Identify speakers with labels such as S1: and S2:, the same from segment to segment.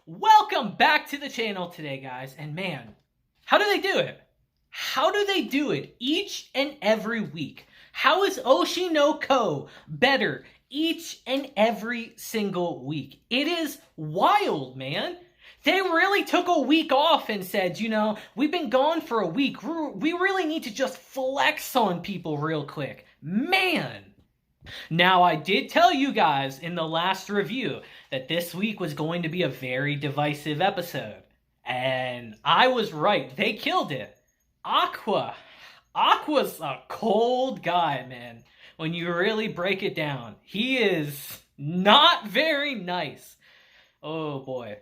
S1: Welcome back to the channel today, guys. And man, how do they do it? How do they do it each and every week? How is Oshi No Ko better each and every single week? It is wild, man. They really took a week off and said, we've been gone for a week. We really need to just flex on people real quick. Man. Now, I did tell you guys in the last review that this week was going to be a very divisive episode. And I was right. They killed it. Aqua. Aqua's a cold guy, man. When you really break it down, he is not very nice. Oh, boy.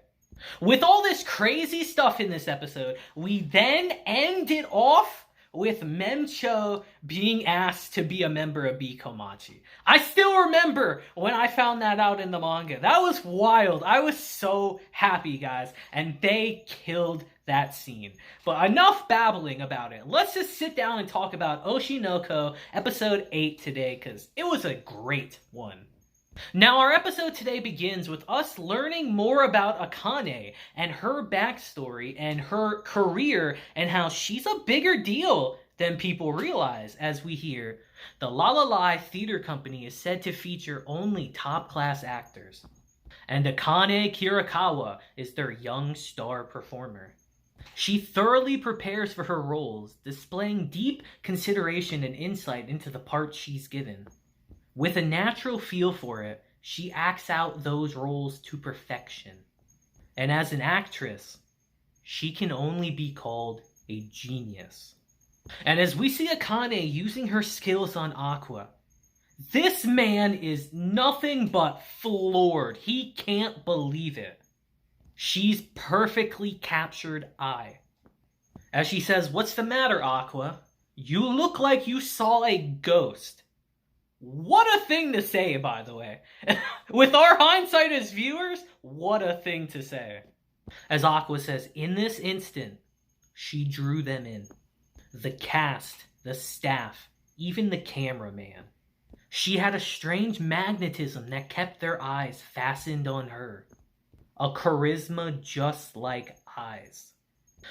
S1: With all this crazy stuff in this episode, we then end it off with Memcho being asked to be a member of Bikomachi. I still remember when I found that out in the manga. That was wild. I was so happy, guys. And they killed that scene. But enough babbling about it. Let's just sit down and talk about Oshi No Ko episode 8 today, because it was a great one. Now, our episode today begins with us learning more about Akane and her backstory and her career and how she's a bigger deal than people realize, as we hear the La La La Theater Company is said to feature only top-class actors, and Akane Kirikawa is their young star performer. She thoroughly prepares for her roles, displaying deep consideration and insight into the part she's given. With a natural feel for it, she acts out those roles to perfection. And as an actress, she can only be called a genius. And as we see Akane using her skills on Aqua, this man is nothing but floored. He can't believe it. She's perfectly captured Ai. As she says, "What's the matter, Aqua? You look like you saw a ghost." What a thing to say, by the way. With our hindsight as viewers, what a thing to say. As Aqua says, in this instant, she drew them in. The cast, the staff, even the cameraman. She had a strange magnetism that kept their eyes fastened on her. A charisma just like Ai's.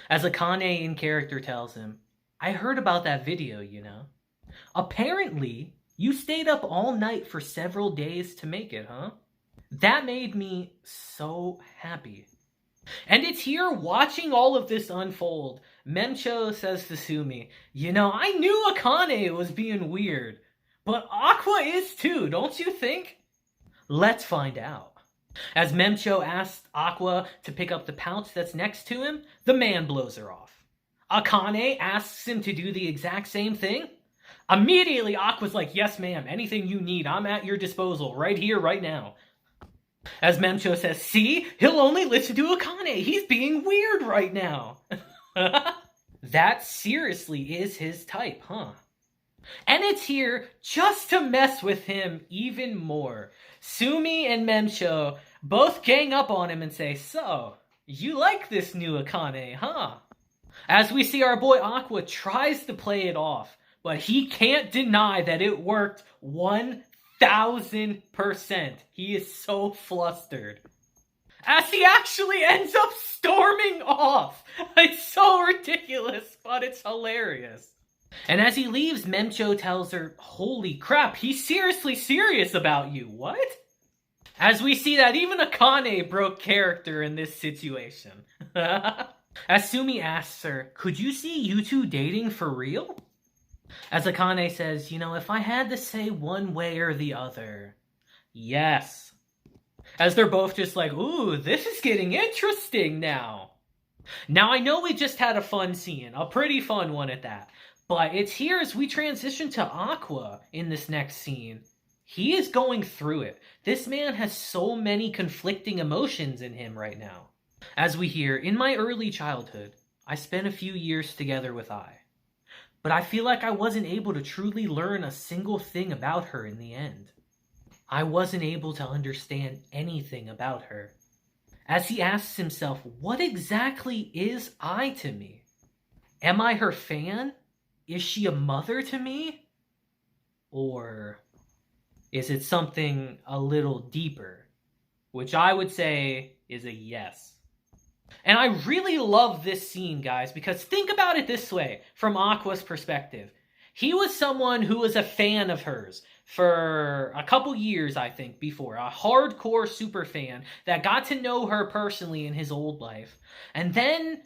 S1: As Akane in character tells him, "I heard about that video, Apparently, you stayed up all night for several days to make it, huh? That made me so happy." And it's here, watching all of this unfold, Memcho says to Sumi, I knew Akane was being weird, but Aqua is too, don't you think? Let's find out. As Memcho asks Aqua to pick up the pouch that's next to him, the man blows her off. Akane asks him to do the exact same thing. Immediately, Aqua's like, "Yes, ma'am. Anything you need, I'm at your disposal. Right here, right now." As Memcho says, "See? He'll only listen to Akane. He's being weird right now." That seriously is his type, huh? And it's here just to mess with him even more. Sumi and Memcho both gang up on him and say, "So, you like this new Akane, huh?" As we see our boy Aqua tries to play it off, but he can't deny that it worked 1000%. He is so flustered. As he actually ends up storming off. It's so ridiculous, but it's hilarious. And as he leaves, Memcho tells her, "Holy crap, he's seriously serious about you." What? As we see that even Akane broke character in this situation. As Sumi asks her, "Could you see you two dating for real?" As Akane says, "If I had to say one way or the other, yes." As they're both just like, "Ooh, this is getting interesting now." Now, I know we just had a fun scene, a pretty fun one at that, but it's here as we transition to Aqua in this next scene. He is going through it. This man has so many conflicting emotions in him right now. As we hear, "In my early childhood, I spent a few years together with Ai. But I feel like I wasn't able to truly learn a single thing about her in the end. I wasn't able to understand anything about her." As he asks himself, what exactly is Ai to me? Am I her fan? Is she a mother to me? Or is it something a little deeper? Which I would say is a yes. And I really love this scene, guys, because think about it this way, from Aqua's perspective. He was someone who was a fan of hers for a couple years, I think, before. A hardcore super fan that got to know her personally in his old life. And then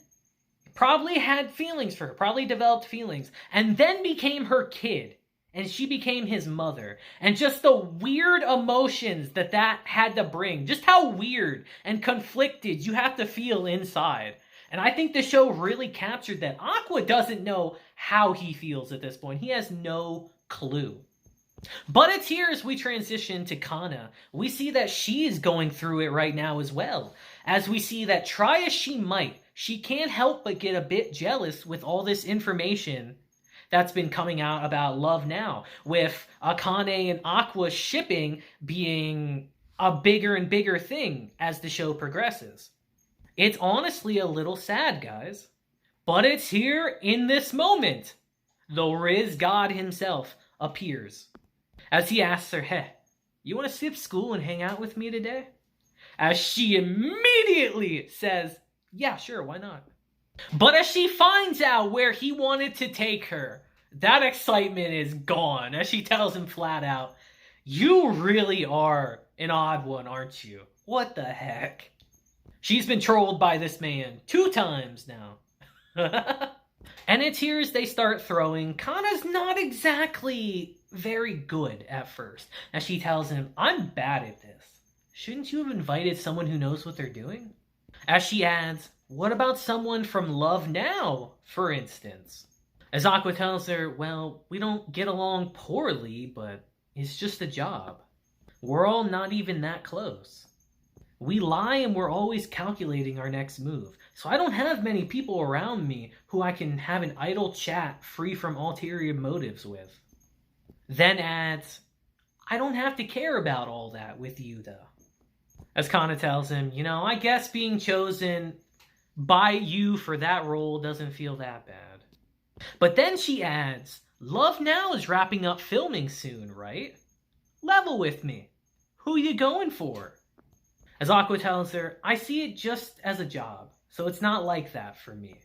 S1: probably had feelings for her, probably developed feelings, and then became her kid. And she became his mother. And just the weird emotions that had to bring. Just how weird and conflicted you have to feel inside. And I think the show really captured that. Aqua doesn't know how he feels at this point. He has no clue. But it's here as we transition to Kana. We see that she is going through it right now as well. As we see that try as she might, she can't help but get a bit jealous with all this information that's been coming out about Love Now, with Akane and Aqua shipping being a bigger and bigger thing as the show progresses. It's honestly a little sad, guys. But it's here in this moment. The Riz God himself appears. As he asks her, hey, you want to skip school and hang out with me today? As she immediately says, yeah, sure, why not? But as she finds out where he wanted to take her, that excitement is gone. As she tells him flat out, you really are an odd one, aren't you? What the heck? She's been trolled by this man 2 times now. And it's here as they start throwing. Kana's not exactly very good at first. As she tells him, I'm bad at this. Shouldn't you have invited someone who knows what they're doing? As she adds, what about someone from Love Now, for instance? As Aqua tells her, well, we don't get along poorly, but it's just a job. We're all not even that close. We lie and we're always calculating our next move. So I don't have many people around me who I can have an idle chat free from ulterior motives with. Then adds, I don't have to care about all that with you, though. As Kana tells him, I guess being chosen by you for that role doesn't feel that bad. But then she adds, Love Now is wrapping up filming soon, right? Level with me. Who you going for? As Aqua tells her, I see it just as a job, so it's not like that for me.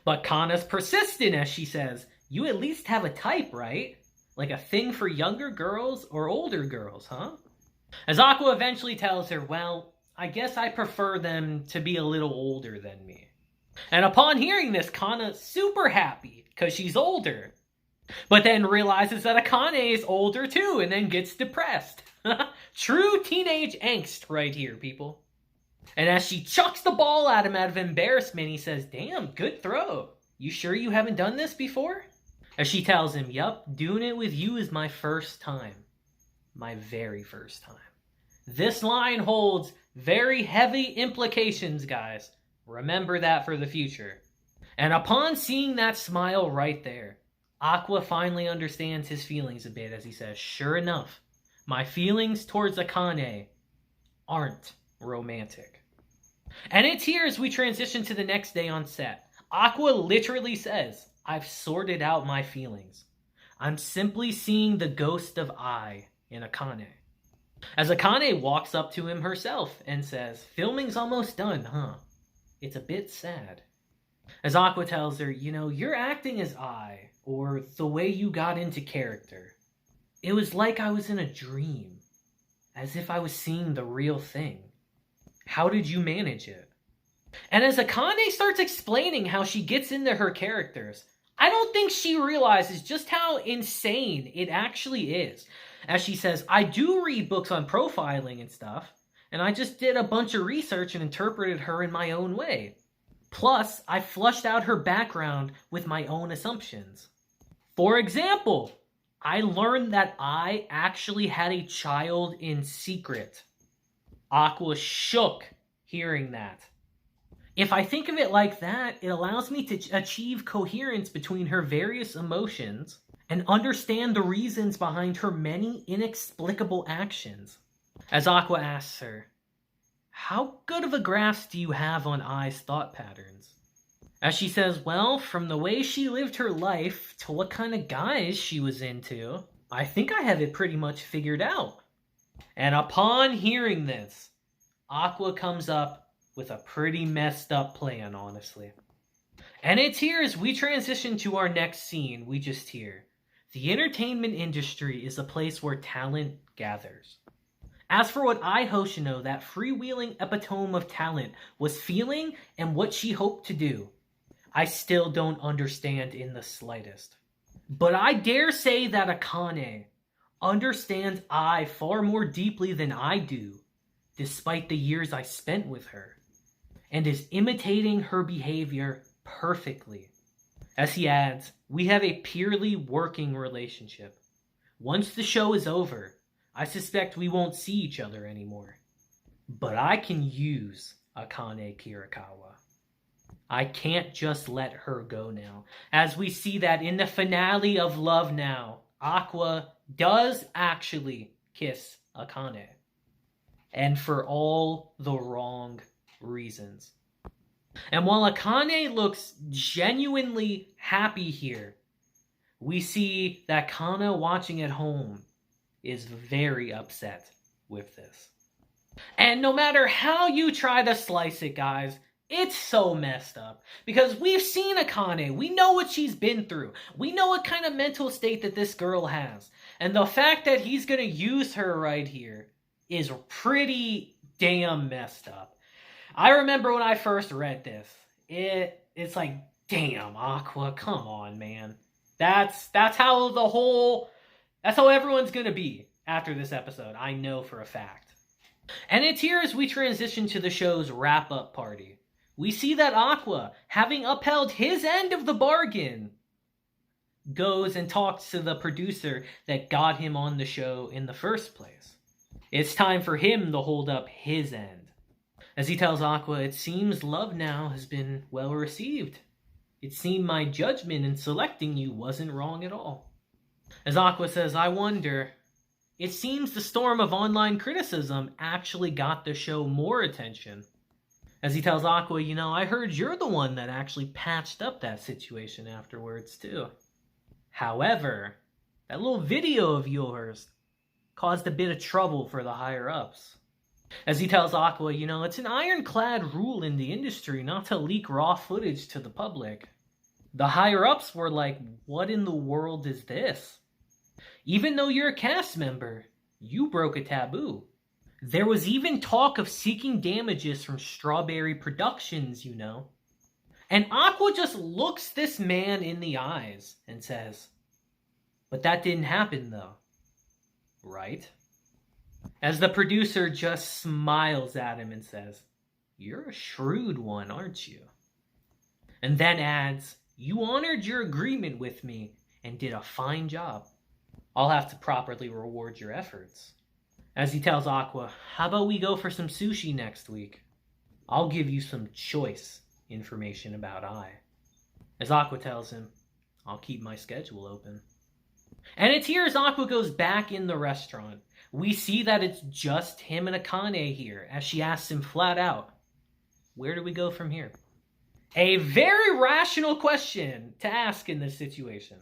S1: But Kana's persistent as she says, you at least have a type, right? Like a thing for younger girls or older girls, huh? As Aqua eventually tells her, well, I guess I prefer them to be a little older than me. And upon hearing this, Kana's super happy because she's older. But then realizes that Akane is older too and then gets depressed. True teenage angst right here, people. And as she chucks the ball at him out of embarrassment, he says, damn, good throw. You sure you haven't done this before? As she tells him, yup, doing it with you is my first time. My very first time. This line holds very heavy implications, guys. Remember that for the future. And upon seeing that smile right there, Aqua finally understands his feelings a bit as he says, sure enough, my feelings towards Akane aren't romantic. And it's here as we transition to the next day on set. Aqua literally says, I've sorted out my feelings. I'm simply seeing the ghost of I in Akane. As Akane walks up to him herself and says, filming's almost done, huh? It's a bit sad. As Aqua tells her, you're acting as I, or the way you got into character. It was like I was in a dream, as if I was seeing the real thing. How did you manage it? And as Akane starts explaining how she gets into her characters, I don't think she realizes just how insane it actually is. As she says, I do read books on profiling and stuff, and I just did a bunch of research and interpreted her in my own way. Plus, I flushed out her background with my own assumptions. For example, I learned that I actually had a child in secret. Aqua shook hearing that. If I think of it like that, it allows me to achieve coherence between her various emotions and understand the reasons behind her many inexplicable actions. As Aqua asks her, how good of a grasp do you have on Ai's thought patterns? As she says, well, from the way she lived her life to what kind of guys she was into, I think I have it pretty much figured out. And upon hearing this, Aqua comes up with a pretty messed up plan, honestly. And it's here as we transition to our next scene, we just hear, the entertainment industry is a place where talent gathers. As for what Hoshino, that freewheeling epitome of talent, was feeling and what she hoped to do, I still don't understand in the slightest. But I dare say that Akane understands I far more deeply than I do, despite the years I spent with her, and is imitating her behavior perfectly. As he adds, we have a purely working relationship. Once the show is over, I suspect we won't see each other anymore. But I can use Akane Kirikawa. I can't just let her go now. As we see that in the finale of Love Now, Aqua does actually kiss Akane. And for all the wrong reasons. And while Akane looks genuinely happy here, we see that Kana watching at home is very upset with this. And no matter how you try to slice it, guys, it's so messed up. Because we've seen Akane. We know what she's been through. We know what kind of mental state that this girl has. And the fact that he's going to use her right here is pretty damn messed up. I remember when I first read this, it's like, damn, Aqua, come on, man. That's how everyone's gonna be after this episode, I know for a fact. And it's here as we transition to the show's wrap-up party. We see that Aqua, having upheld his end of the bargain, goes and talks to the producer that got him on the show in the first place. It's time for him to hold up his end. As he tells Aqua, it seems Love Now has been well received. It seemed my judgment in selecting you wasn't wrong at all. As Aqua says, I wonder, it seems the storm of online criticism actually got the show more attention. As he tells Aqua, I heard you're the one that actually patched up that situation afterwards too. However, that little video of yours caused a bit of trouble for the higher-ups. As he tells Aqua, it's an ironclad rule in the industry not to leak raw footage to the public. The higher-ups were like, what in the world is this? Even though you're a cast member, you broke a taboo. There was even talk of seeking damages from Strawberry Productions, And Aqua just looks this man in the eyes and says, but that didn't happen though, right? As the producer just smiles at him and says, you're a shrewd one, aren't you? And then adds, you honored your agreement with me and did a fine job. I'll have to properly reward your efforts. As he tells Aqua, how about we go for some sushi next week? I'll give you some choice information about I. As Aqua tells him, I'll keep my schedule open. And it's here as Aqua goes back in the restaurant. We see that it's just him and Akane here, as she asks him flat out, where do we go from here? A very rational question to ask in this situation.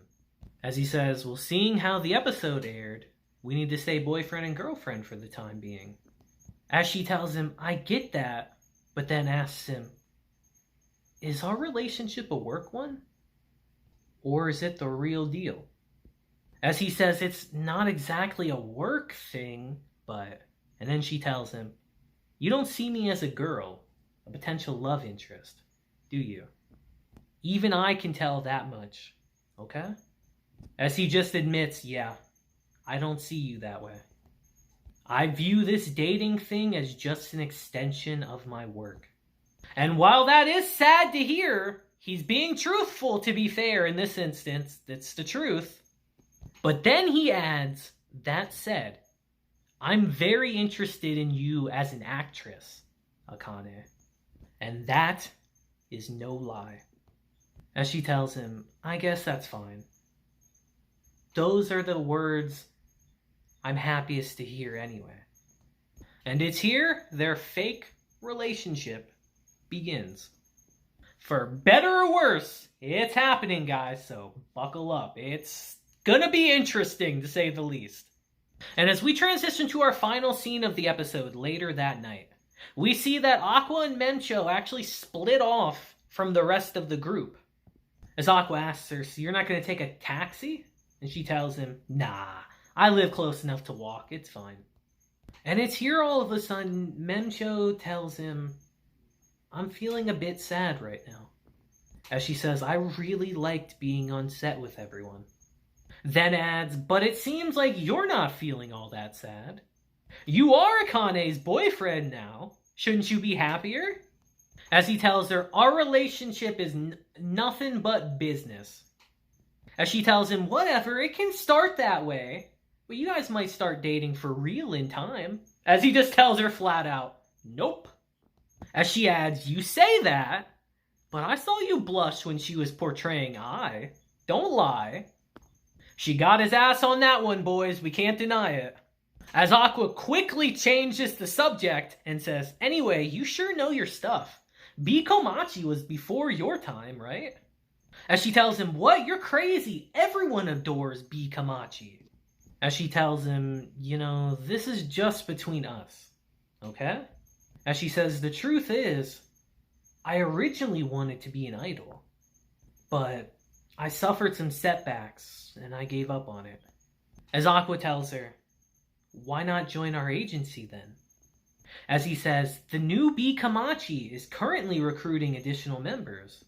S1: As he says, well, seeing how the episode aired, we need to stay boyfriend and girlfriend for the time being. As she tells him, I get that, but then asks him, is our relationship a work one? Or is it the real deal? As he says, it's not exactly a work thing, but... And then she tells him, you don't see me as a girl, a potential love interest, do you? Even I can tell that much, okay? As he just admits, yeah, I don't see you that way. I view this dating thing as just an extension of my work. And while that is sad to hear, he's being truthful, to be fair, in this instance. That's the truth. But then he adds, that said, I'm very interested in you as an actress, Akane. And that is no lie. As she tells him, I guess that's fine. Those are the words I'm happiest to hear anyway. And it's here their fake relationship begins. For better or worse, it's happening, guys, so buckle up. It's gonna be interesting, to say the least. And as we transition to our final scene of the episode later that night, We see that Aqua and Mencho actually split off from the rest of the group. As Aqua asks her, so you're not going to take a taxi? And she tells him, nah, I live close enough to walk, it's fine. And it's here all of a sudden, Mencho tells him, I'm feeling a bit sad right now. As she says, I really liked being on set with everyone. Then adds, but it seems like you're not feeling all that sad. You are Akane's boyfriend now. Shouldn't you be happier? As he tells her, our relationship is nothing but business. As she tells him, whatever, it can start that way. But you guys might start dating for real in time. As he just tells her flat out, nope. As she adds, you say that, but I saw you blush when she was portraying I. Don't lie. She got his ass on that one, boys. We can't deny it. As Aqua quickly changes the subject and says, anyway, you sure know your stuff. Bikomachi was before your time, right? As she tells him, what? You're crazy. Everyone adores Bikomachi. As she tells him, you know, this is just between us. Okay? As she says, the truth is, I originally wanted to be an idol. But I suffered some setbacks, and I gave up on it. As Aqua tells her, why not join our agency then? As he says, the new Bikomachi is currently recruiting additional members.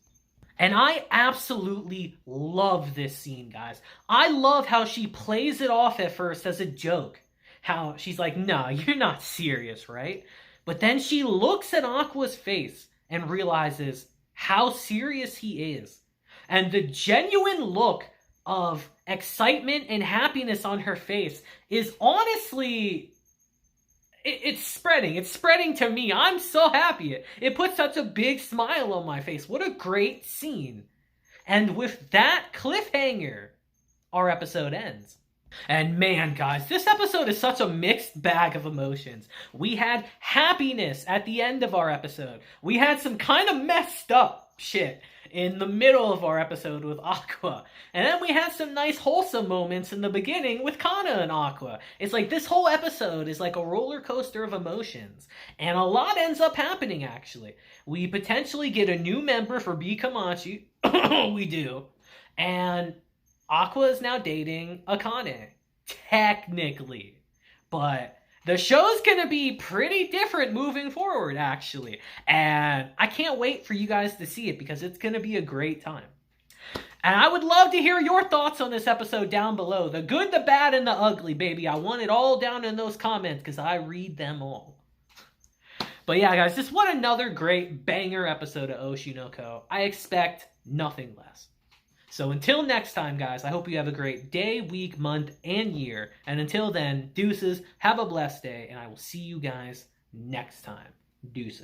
S1: And I absolutely love this scene, guys. I love how she plays it off at first as a joke. How she's like, nah, you're not serious, right? But then she looks at Aqua's face and realizes how serious he is. And the genuine look of excitement and happiness on her face is honestly... It's spreading. It's spreading to me. I'm so happy. It puts such a big smile on my face. What a great scene. And with that cliffhanger, our episode ends. And man, guys, this episode is such a mixed bag of emotions. We had happiness at the end of our episode. We had some kind of messed up shit in the middle of our episode with Aqua. And then we had some nice wholesome moments in the beginning with Kana and Aqua. It's like this whole episode is like a roller coaster of emotions. And a lot ends up happening, actually. We potentially get a new member for Bikomachi. We do. And Aqua is now dating Akane. Technically. But the show's gonna be pretty different moving forward, actually. And I can't wait for you guys to see it because it's gonna be a great time. And I would love to hear your thoughts on this episode down below. The good, the bad, and the ugly, baby. I want it all down in those comments because I read them all. But yeah, guys, just what another great banger episode of Oshi No Ko. I expect nothing less. So until next time, guys, I hope you have a great day, week, month, and year. And until then, deuces, have a blessed day, and I will see you guys next time. Deuces.